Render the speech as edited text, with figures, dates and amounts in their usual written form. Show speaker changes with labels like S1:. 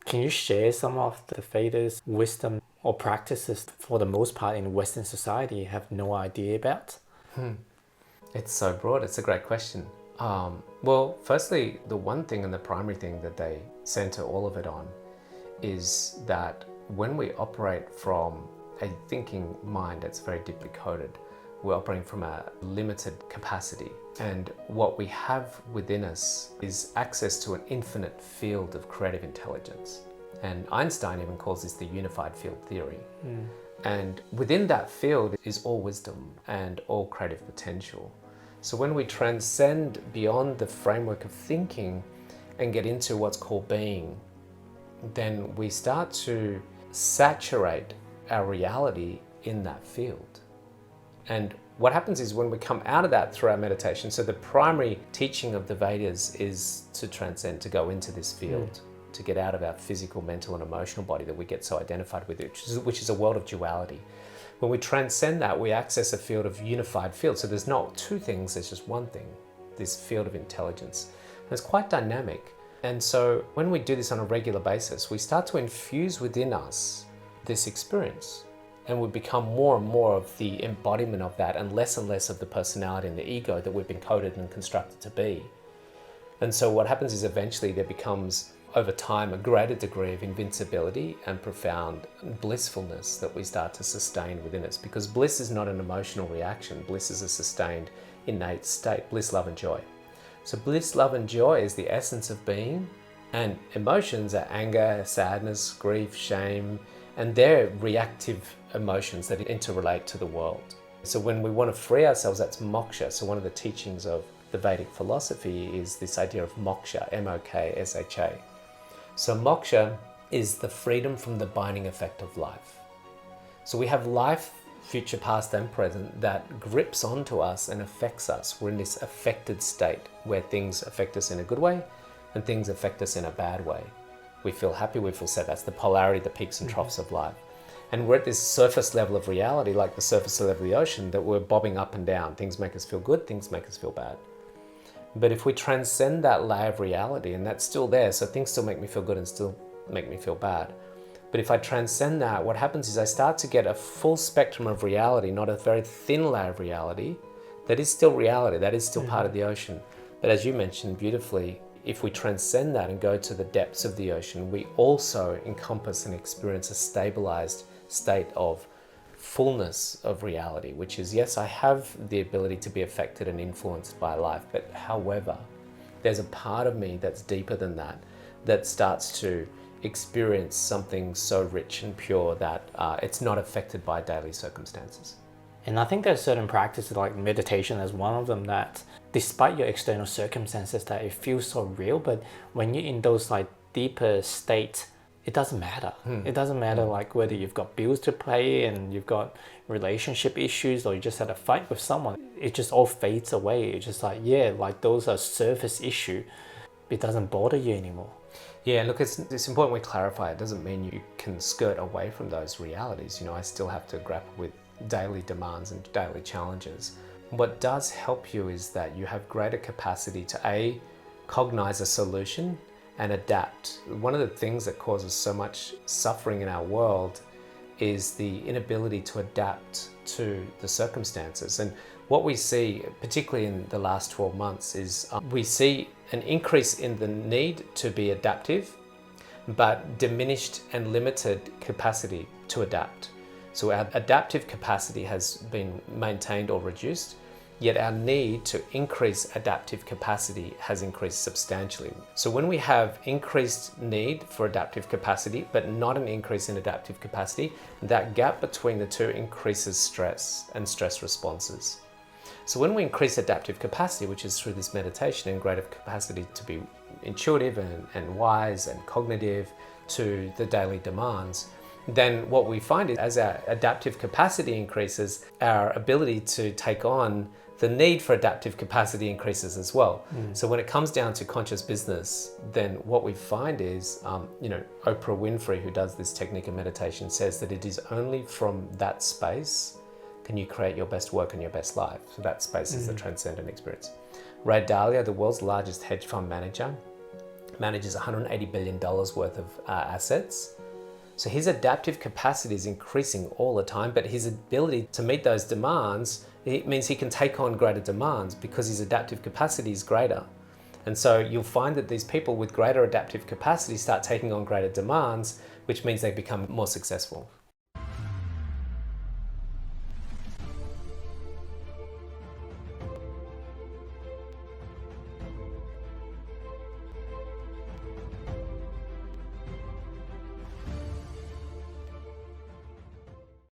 S1: Can you share some of the Vedas wisdom or practices for the most part in Western society have no idea about?
S2: It's so broad. It's a great question. Well, firstly, the one thing and the primary thing that they center all of it on is that when we operate from a thinking mind that's very deeply coded, we're operating from a limited capacity. And what we have within us is access to an infinite field of creative intelligence. And Einstein even calls this the unified field theory. And within that field is all wisdom and all creative potential. So when we transcend beyond the framework of thinking and get into what's called being, then we start to saturate our reality in that field. And what happens is when we come out of that through our meditation, so the primary teaching of the Vedas is to transcend, to go into this field, to get out of our physical, mental, and emotional body that we get so identified with, which is a world of duality. When we transcend that, we access a field of unified field. So there's not two things, there's just one thing, this field of intelligence. And it's quite dynamic. And so when we do this on a regular basis, we start to infuse within us this experience. And we become more and more of the embodiment of that and less of the personality and the ego that we've been coded and constructed to be. And so what happens is eventually there becomes, over time, a greater degree of invincibility and profound blissfulness that we start to sustain within us. Because bliss is not an emotional reaction. Bliss is a sustained, innate state. Bliss, love, and joy. So bliss, love, and joy is the essence of being. And emotions are anger, sadness, grief, shame, and they're reactive emotions that interrelate to the world. So when we want to free ourselves, that's moksha. So one of the teachings of the Vedic philosophy is this idea of moksha, M-O-K-S-H-A. So moksha is the freedom from the binding effect of life. So we have life, future, past, and present that grips onto us and affects us. We're in this affected state where things affect us in a good way and things affect us in a bad way. We feel happy, we feel sad. That's the polarity, the peaks and troughs of life. And we're at this surface level of reality, like the surface level of the ocean, that we're bobbing up and down. Things make us feel good, things make us feel bad. But if we transcend that layer of reality, and that's still there, so things still make me feel good and still make me feel bad. But if I transcend that, what happens is I start to get a full spectrum of reality, not a very thin layer of reality. That is still reality, that is still part of the ocean. But as you mentioned beautifully, if we transcend that and go to the depths of the ocean, we also encompass and experience a stabilized state of fullness of reality, which is, yes, I have the ability to be affected and influenced by life, but however, there's a part of me that's deeper than that, that starts to experience something so rich and pure that it's not affected by daily circumstances.
S1: And I think there's certain practices like meditation as one of them that despite your external circumstances that it feels so real, but when you're in those like deeper states, it doesn't matter. It doesn't matter like whether you've got bills to pay and you've got relationship issues or you just had a fight with someone. It just all fades away. It's just like, yeah, like those are surface issue. It doesn't bother you anymore.
S2: Yeah, look, it's important we clarify. It doesn't mean you can skirt away from those realities. You know, I still have to grapple with daily demands and daily challenges. What does help you is that you have greater capacity to A, cognize a solution and adapt. One of the things that causes so much suffering in our world is the inability to adapt to the circumstances. And what we see, particularly in the last 12 months, is we see an increase in the need to be adaptive, but diminished and limited capacity to adapt. So our adaptive capacity has been maintained or reduced, yet our need to increase adaptive capacity has increased substantially. So when we have increased need for adaptive capacity, but not an increase in adaptive capacity, that gap between the two increases stress and stress responses. So when we increase adaptive capacity, which is through this meditation and greater capacity to be intuitive and wise and cognitive to the daily demands, then what we find is as our adaptive capacity increases, our ability to take on the need for adaptive capacity increases as well. So when it comes down to conscious business, then what we find is, Oprah Winfrey, who does this technique of meditation, says that it is only from that space can you create your best work and your best life. So that space is the transcendent experience. Ray Dalio, the world's largest hedge fund manager, manages $180 billion worth of assets. So his adaptive capacity is increasing all the time, but his ability to meet those demands, it means he can take on greater demands because his adaptive capacity is greater. And so you'll find that these people with greater adaptive capacity start taking on greater demands, which means they become more successful.